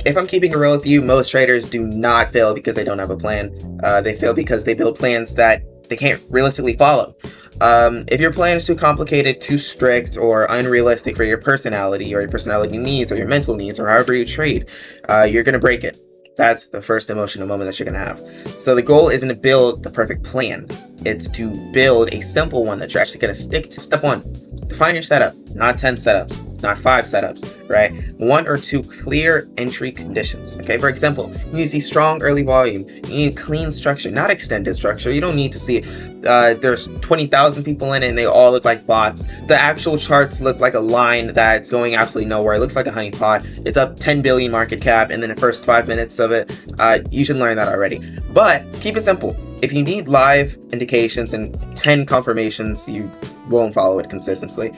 If I'm keeping it real with you, most traders do not fail because they don't have a plan. They fail because they build plans that they can't realistically follow. If your plan is too complicated, too strict, or unrealistic for your personality or your personality needs or your mental needs or however you trade, you're going to break it. That's the first emotional moment that you're going to have. So the goal isn't to build the perfect plan. It's to build a simple one that you're actually going to stick to. Step one, define your setup, not 10 setups, not 5 setups, right? 1 or 2 clear entry conditions, okay? For example, you need to see strong early volume. You need clean structure, not extended structure. You don't need to see there's 20,000 people in it and they all look like bots. The actual charts look like a line that's going absolutely nowhere. It looks like a honeypot. It's up 10 billion market cap, and then the first 5 minutes of it, you should learn that already. But keep it simple. If you need live indications and 10 confirmations, you won't follow it consistently.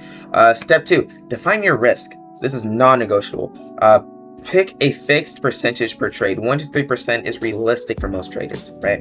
Step 2, define your risk. This is non-negotiable. Pick a fixed percentage per trade. 1 to 3% is realistic for most traders, right?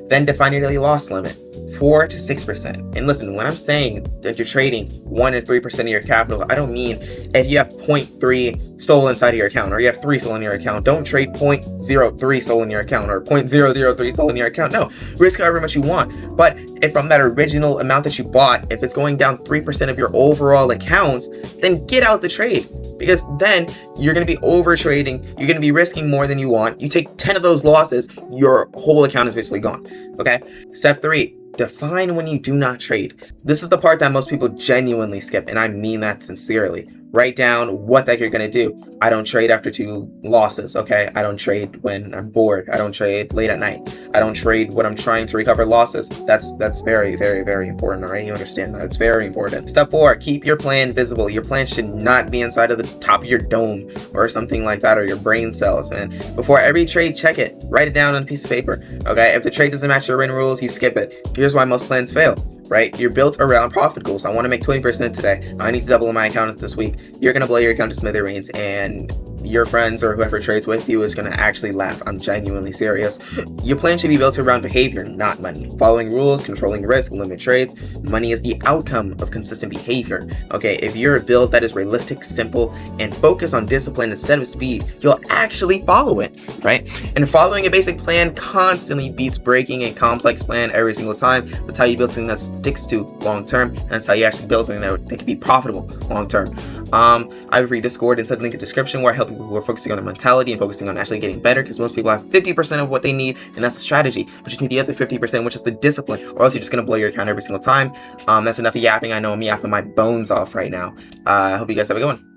Then define your daily loss limit, 4 to 6%. And listen, when I'm saying that you're trading 1 to 3% of your capital, I don't mean if you have 0.3 SOL inside of your account or you have 3 SOL in your account. Don't trade 0.03 SOL in your account or 0.003 SOL in your account. No, risk however much you want. But if from that original amount that you bought, if it's going down 3% of your overall accounts, then get out the trade. Because then you're going to be over trading. You're going to be risking more than you want. You take 10 of those losses, your whole account is basically gone. Okay. Step 3, define when you do not trade. This is the part that most people genuinely skip, and I mean that sincerely. Write down what the heck you're going to do. I don't trade after 2 losses, okay? I don't trade when I'm bored. I don't trade late at night. I don't trade when I'm trying to recover losses. That's very, very, very important, all right? You understand that. It's very important. Step 4, keep your plan visible. Your plan should not be inside of the top of your dome or something like that, or your brain cells. And before every trade, check it. Write it down on a piece of paper, okay? If the trade doesn't match your written rules, you skip it. Here's why most plans fail. Right? You're built around profit goals. I want to make 20% today. I need to double my account this week. You're going to blow your account to smithereens, and your friends or whoever trades with you is going to actually laugh. I'm genuinely serious. Your plan should be built around behavior, not money. Following rules, controlling risk, limit trades. Money is the outcome of consistent behavior. Okay, if you're a build that is realistic, simple, and focused on discipline instead of speed, you'll actually follow it, right? And following a basic plan constantly beats breaking a complex plan every single time. That's how you build something that sticks to long term, and that's how you actually build something that can be profitable long term. I have a free Discord inside the link in the description where I help people who are focusing on their mentality and focusing on actually getting better, because most people have 50% of what they need, and that's the strategy, but you need the other 50%, which is the discipline, or else you're just going to blow your account every single time. That's enough of yapping. I know I'm yapping my bones off right now. I hope you guys have a good one.